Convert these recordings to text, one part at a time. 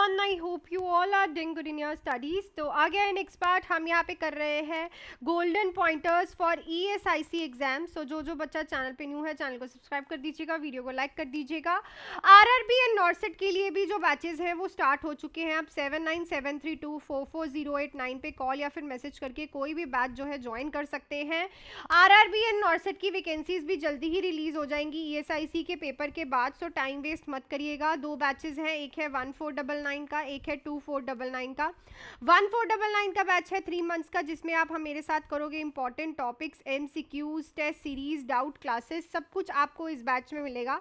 everyone, I hope you all are doing good in your studies. तो आ गया है next part. हम यहाँ पे कर रहे हैं golden pointers for ESIC exam. So जो बच्चा चैनल पे न्यू है चैनल को सब्सक्राइब कर दीजिएगा, वीडियो को लाइक कर दीजिएगा. RRB एंड नॉर्सेट के लिए भी जो बैचेस हैं वो स्टार्ट हो चुके हैं. आप 7973244089 पे कॉल या फिर मैसेज करके कोई भी बैच जो है ज्वाइन कर सकते हैं. RRB एंड नॉर्सेट की वैकेंसीज भी जल्दी ही रिलीज हो जाएंगी ESIC के पेपर के बाद. सो टाइम वेस्ट मत करिएगा. दो बैचेस हैं, एक है 1499 का, एक है 2499 का. 1499 का बैच है 3 मंथ्स का, जिसमें आप मेरे साथ करोगे important topics, MCQs, test series, doubt classes, सब कुछ आपको इस बैच में मिलेगा.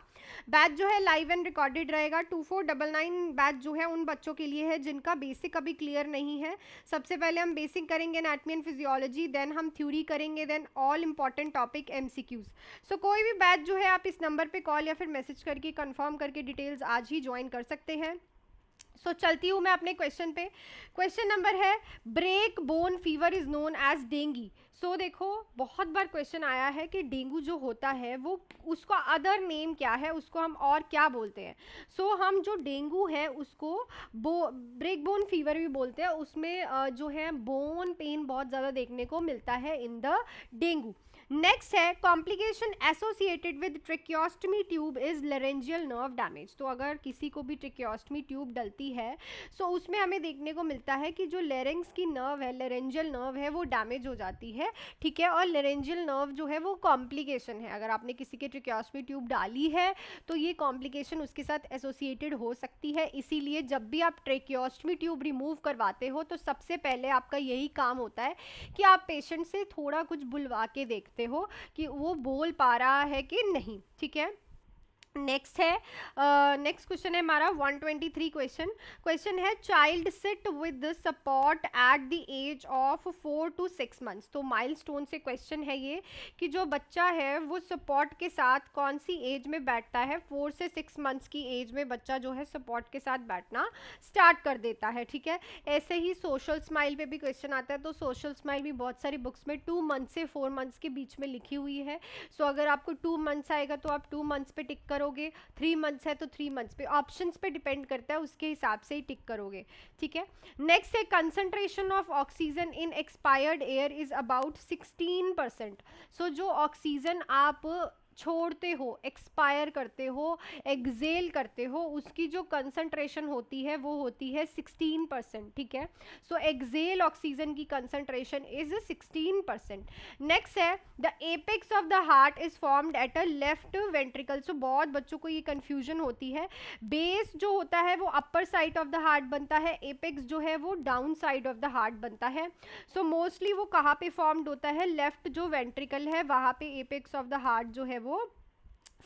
बैच जो है लाइव एंड रिकॉर्डेड रहेगा. 2499 बैच जो है उन बच्चों के लिए है जिनका बेसिक अभी क्लियर नहीं है. सबसे पहले हम बेसिक करेंगे एनाटॉमी एंड फिजियोलॉजी, देन हम थ्योरी करेंगे, then all important topic MCQs. So कोई भी बैच जो है आप इस नंबर पे कॉल या फिर मैसेज करके कंफर्म करके डिटेल्स आज ही ज्वाइन कर सकते हैं. सो चलती हूँ मैं अपने क्वेश्चन पे. क्वेश्चन नंबर है, break bone fever is known as dengue. So देखो, बहुत बार क्वेश्चन आया है कि डेंगू जो होता है वो उसका अदर नेम क्या है, उसको हम और क्या बोलते हैं. सो हम जो डेंगू है उसको ब्रेक बोन फीवर भी बोलते हैं. उसमें जो है बोन पेन बहुत ज़्यादा देखने को मिलता है इन द डेंगू. नेक्स्ट है, complication associated with tracheostomy tube is laryngeal nerve damage. तो अगर किसी को भी ट्रेकियोस्टमी ट्यूब डलती है सो उसमें हमें देखने को मिलता है कि जो लेरेंग्स की नर्व है, लेरेंजियल नर्व है, वो डैमेज हो जाती है. ठीक है, और लेरेंजियल नर्व जो है वो कॉम्प्लिकेशन है. अगर आपने किसी के ट्रेकियोस्टमी ट्यूब डाली है तो ये कॉम्प्लिकेशन उसके साथ एसोसिएटेड हो सकती है. इसीलिए जब भी आप ट्रेकियोस्टमी ट्यूब रिमूव करवाते हो तो सबसे पहले आपका यही काम होता है कि आप पेशेंट से थोड़ा कुछ बुलवा के देखते हो कि वो बोल पा रहा है कि नहीं. ठीक है, नेक्स्ट है, नेक्स्ट क्वेश्चन है हमारा 123 क्वेश्चन है, child sit with support at the age of 4 to 6 months. तो माइलस्टोन से क्वेश्चन है ये कि जो बच्चा है वो सपोर्ट के साथ कौन सी एज में बैठता है. 4 से 6 months की एज में बच्चा जो है सपोर्ट के साथ बैठना स्टार्ट कर देता है. ठीक है, ऐसे ही सोशल स्माइल पे भी क्वेश्चन आता है. तो सोशल स्माइल भी बहुत सारी बुक्स में 2 months से 4 months के बीच में लिखी हुई है. सो अगर आपको 2 months आएगा तो आप 2 months पे टिक करोगे, 3 मंथ्स है तो 3 मंथ्स पे. ऑप्शंस पे डिपेंड करता है, उसके हिसाब से ही टिक करोगे. ठीक है, नेक्स्ट है, concentration of oxygen in expired air is about 16%. सो जो ऑक्सीजन आप छोड़ते हो, एक्सपायर करते हो, एक्सेल करते हो, उसकी जो कंसंट्रेशन होती है वो होती है 16%. ठीक है, सो एक्सेल ऑक्सीजन की कंसंट्रेशन इज 16%. नेक्स्ट है, the apex of the heart is formed at a left ventricle. So बहुत बच्चों को ये कंफ्यूजन होती है. बेस जो होता है वो upper side of the heart बनता है, एपेक्स जो है वो down side of the heart बनता है. सो मोस्टली वो कहाँ पे फॉर्म्ड होता है, लेफ्ट जो वेंट्रिकल है वहाँ पे एपेक्स ऑफ द हार्ट जो है वो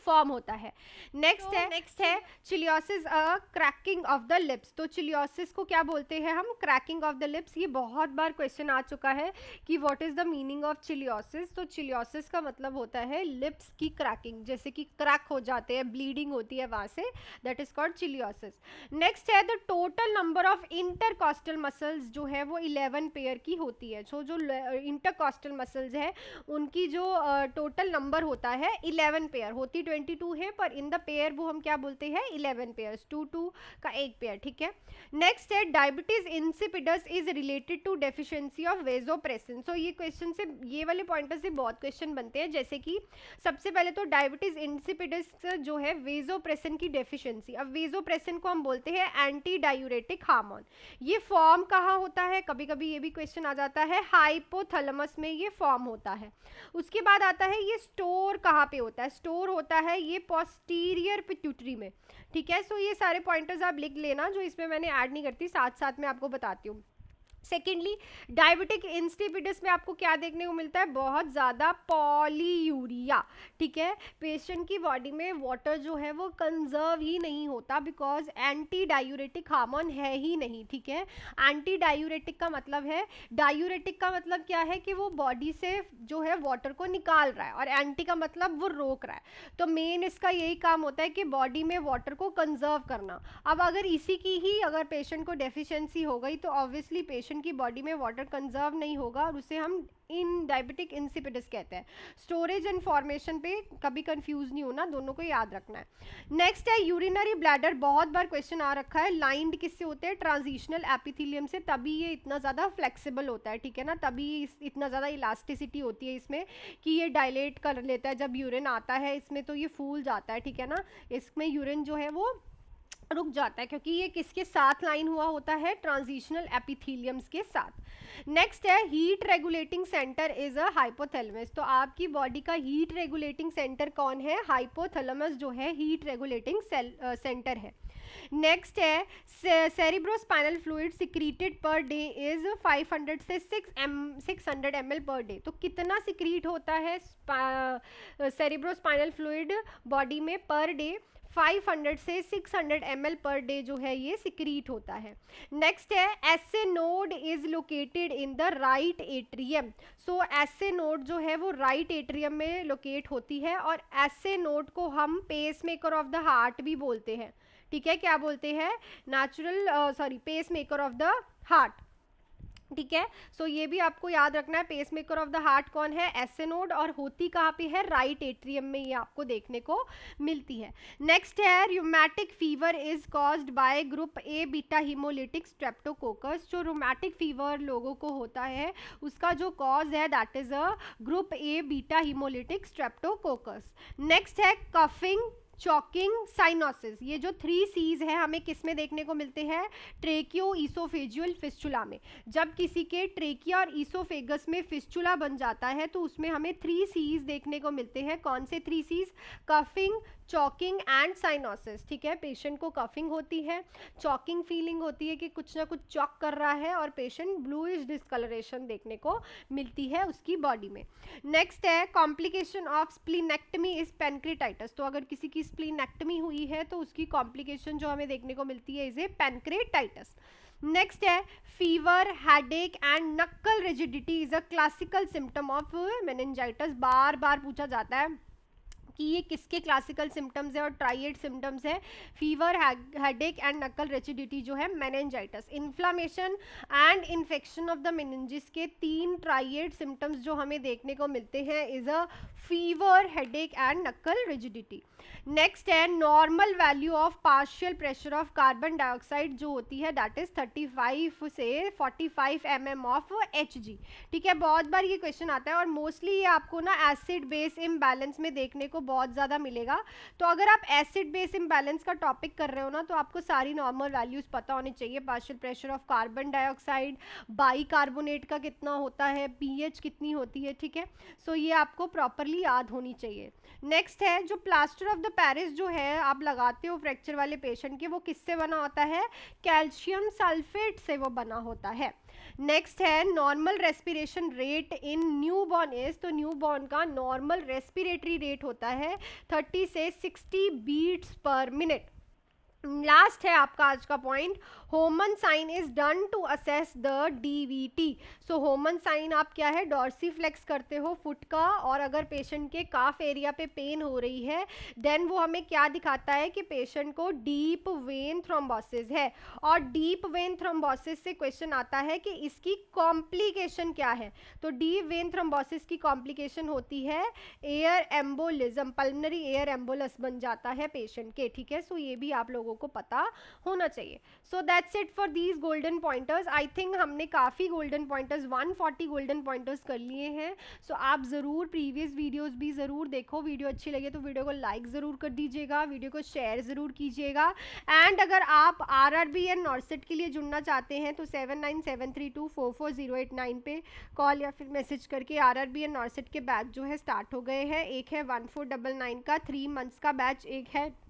फॉर्म होता है. नेक्स्ट है cheilosis, cracking of the lips. तो चिलियोसिस को क्या बोलते हैं हम, क्रैकिंग ऑफ द लिप्स. ये बहुत बार क्वेश्चन आ चुका है कि what is the meaning of cheilosis. तो चिलियोसिस का मतलब होता है लिप्स की क्रैकिंग, जैसे कि क्रैक हो जाते हैं, ब्लीडिंग होती है वहाँ से, that is called cheilosis. Next है, the total number of intercostal muscles जो है वो 11 पेयर की होती है. सो जो इंटरकॉस्टल मसल्स है उनकी जो टोटल नंबर होता है 11 पेयर होती, 22 है, पर इन द पेयर वो हम क्या बोलते हैं 11 पेयर्स, 2 का एक पेयर. ठीक है, नेक्स्ट है, diabetes insipidus is related to deficiency of vasopressin. So ये क्वेश्चन से, ये वाले पॉइंटर से बहुत क्वेश्चन बनते हैं. जैसे कि सबसे पहले तो डायबिटीज इंसिपिडस जो है वेजोप्रेसिन की डेफिशिएंसी. अब वेजोप्रेसिन को हम बोलते हैं एंटी डायूरेटिक हार्मोन. ये फॉर्म कहाँ होता है, कभी कभी ये भी क्वेश्चन आ जाता है, हाइपोथैलेमस में ये फॉर्म होता है. उसके बाद आता है, ये स्टोर कहाँ पे होता है, स्टोर होता है ये पोस्टीरियर पिट्यूटरी में. ठीक है, सो ये सारे पॉइंटर्स आप लिख लेना, जो इसमें मैंने ऐड नहीं करती, साथ साथ में आपको बताती हूँ. सेकेंडली, डायबिटिक इंस्टिपिडस में आपको क्या देखने को मिलता है, बहुत ज़्यादा पॉलीयूरिया. ठीक है, पेशेंट की बॉडी में वाटर जो है वो कंजर्व ही नहीं होता, बिकॉज एंटी डायूरेटिक हार्मोन है ही नहीं. ठीक है, एंटी डायूरेटिक का मतलब है, डायूरेटिक का मतलब क्या है कि वो बॉडी से जो है वाटर को निकाल रहा है, और एंटी का मतलब वो रोक रहा है. तो मेन इसका यही काम होता है कि बॉडी में वाटर को कंजर्व करना. अब अगर इसी की ही अगर पेशेंट को डेफिशिएंसी हो गई तो ऑब्वियसली पेशेंट पेशेंट की बॉडी में वाटर कंजर्व नहीं होगा और उसे हम इन डायबिटिक इंसिपिडस कहते हैं। स्टोरेज एंड फॉर्मेशन पे कभी कंफ्यूज नहीं होना, दोनों को याद रखना है। नेक्स्ट है यूरिनरी ब्लैडर, बहुत बार क्वेश्चन आ रखा है। लाइंड किससे होते हैं? ट्रांजिशनल एपिथेलियम से, तभी ये इतना ज़्यादा फ्लेक्सिबल होता है, ठीक है ना, तभी इतना ज़्यादा इलास्टिसिटी होती है इसमें कि ये डायलेट कर लेता है। जब यूरिन आता है इसमें तो ये फूल जाता है, ठीक है ना, इसमें यूरिन जो है वो रुक जाता है क्योंकि ये किसके साथ लाइन हुआ होता है? ट्रांजिशनल एपिथेलियम्स के साथ। नेक्स्ट है heat regulating centre is a hypothalamus. तो आपकी बॉडी का हीट रेगुलेटिंग सेंटर कौन है? हाइपोथैलेमस जो है हीट रेगुलेटिंग सेंटर है। नेक्स्ट है cerebrospinal fluid secreted per day is 500 से 600 ml पर डे। तो कितना सिक्रीट होता है सेरिब्रोस्पाइनल फ्लूइड बॉडी में पर डे? 500 से 600 ml पर डे जो है ये सिक्रीट होता है। नेक्स्ट है SA node is located in the right atrium. So SA node जो है वो राइट एट्रियम में लोकेट होती है और एसए नोड को हम pacemaker of the heart भी बोलते हैं, ठीक है, क्या बोलते हैं? Pacemaker of the heart, ठीक है। सो ये भी आपको याद रखना है, pacemaker of the heart कौन है? एसए नोड, और होती कहाँ पे है? राइट एट्रियम में ये आपको देखने को मिलती है। नेक्स्ट है rheumatic fever is caused by group A beta haemolytic Streptococcus. जो रूमेटिक फीवर लोगों को होता है उसका जो कॉज है that is a group A beta haemolytic Streptococcus. Next है कफिंग, चॉकिंग, साइनोसिस। ये जो 3 C's है हमें किस में देखने को मिलते हैं? ट्रेकियो ईसोफेजियल फिस्चुला में। जब किसी के ट्रेकिया और ईसोफेगस में फिस्चुला बन जाता है तो उसमें हमें 3 C's देखने को मिलते हैं। कौन से 3 C's? Coughing, choking and cyanosis, ठीक है। पेशेंट को कफिंग होती है, चॉकिंग फीलिंग होती है कि कुछ ना कुछ चॉक कर रहा है, और पेशेंट ब्लूइश डिस्कलरेशन देखने को मिलती है उसकी बॉडी में। नेक्स्ट है complication of splenectomy is pancreatitis. तो अगर किसी की स्प्लीनेक्टमी हुई है तो उसकी कॉम्प्लिकेशन जो हमें देखने को मिलती है इज ए पैनक्रेटाइटिस। नेक्स्ट है fever, headache and nuchal rigidity is a classical symptom of meningitis. बार बार पूछा जाता है कि ये किसके क्लासिकल सिम्टम्स है और ट्राइएड सिम्टम्स है? फीवर, हेडेक एंड नकल रिजिडिटी जो है meningitis. Inflammation and infection of the meninges के 3 ट्राइएड सिम्टम्स जो हमें देखने को मिलते हैं is a fever, headache and नकल रिजिडिटी। नेक्स्ट है normal value of partial pressure of carbon dioxide जो होती है दैट इज 35 से 45 mm ऑफ Hg, ठीक है। बहुत बार ये क्वेश्चन आता है और मोस्टली ये आपको ना एसिड बेस इम्बैलेंस में देखने को बहुत ज़्यादा मिलेगा। तो अगर आप एसिड बेस इम्बैलेंस का टॉपिक कर रहे हो ना तो आपको सारी नॉर्मल वैल्यूज़ पता होनी चाहिए। Partial pressure of carbon dioxide, bicarbonate का कितना होता है, pH कितनी होती है, ठीक है। सो ये आपको प्रॉपरली याद होनी चाहिए। नेक्स्ट है जो प्लास्टर ऑफ द पेरिस जो है आप लगाते हो फ्रैक्चर वाले पेशेंट के, वो किससे बना होता है? कैल्शियम सल्फेट से वो बना होता है। नेक्स्ट है normal respiration rate in newborn is. तो न्यूबॉर्न का नॉर्मल रेस्पिरेटरी रेट होता है 30 से 60 बीट्स पर मिनट। लास्ट है आपका आज का point, Homan sign is done to assess the DVT. So Homan sign आप क्या है? डॉर्सीफ्लेक्स करते हो फुट का, और अगर पेशेंट के काफ एरिया पे पेन हो रही है देन वो हमें क्या दिखाता है कि पेशेंट को डीप वेन थ्रोम्बोसिस है। और डीप वेन थ्रोम्बोसिस से क्वेश्चन आता है कि इसकी कॉम्प्लिकेशन क्या है। तो डीप वेन थ्रोम्बोसिस की कॉम्प्लिकेशन होती है air embolism, pulmonary air embolus बन जाता है पेशेंट के, ठीक है। सो ये भी आप लोगों को पता होना चाहिए। सो that's it for these golden pointers. I think हमने काफ़ी गोल्डन पॉइंटर्स 140 गोल्डन पॉइंटर्स कर लिए हैं। सो आप ज़रूर प्रीवियस वीडियोस भी ज़रूर देखो। वीडियो अच्छी लगे तो वीडियो को लाइक ज़रूर कर दीजिएगा, वीडियो को शेयर ज़रूर कीजिएगा। एंड अगर आप RRB एंड नॉर्सेट के लिए जुड़ना चाहते हैं तो 7973244089 पे कॉल या फिर मैसेज करके RRB एंड नॉर्सेट के बैच जो है स्टार्ट हो गए हैं। एक है 1499 का 3 मंथ्स का बैच, एक है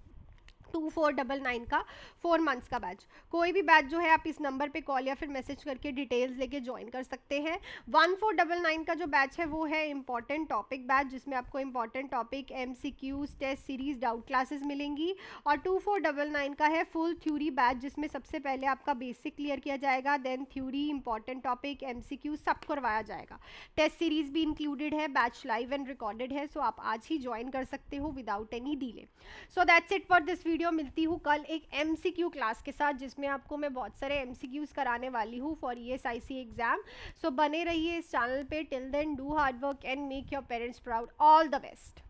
2499 का 4 मंथ्स का बैच। कोई भी बैच जो है आप इस नंबर पे कॉल या फिर मैसेज करके डिटेल्स लेके ज्वाइन कर सकते हैं। 1499 का जो बैच है वो है इंपॉर्टेंट टॉपिक बैच, जिसमें आपको important topic, MCQs, test series, doubt classes मिलेंगी। और 2499 का है फुल थ्योरी बैच, जिसमें सबसे पहले आपका बेसिक क्लियर किया जाएगा, then theory, important topic, MCQ सब करवाया जाएगा। टेस्ट सीरीज भी इंक्लूडेड है, बैच लाइव एंड रिकॉर्डेड है। सो आप आज ही ज्वाइन कर सकते हो without any delay. So that's it for this video. Video मिलती हूँ कल एक MCQ क्लास के साथ, जिसमें आपको मैं बहुत सारे MCQs कराने वाली हूँ फॉर ESIC एग्जाम। सो बने रहिए इस चैनल पे। Till then do hard work and make your parents proud. All the best.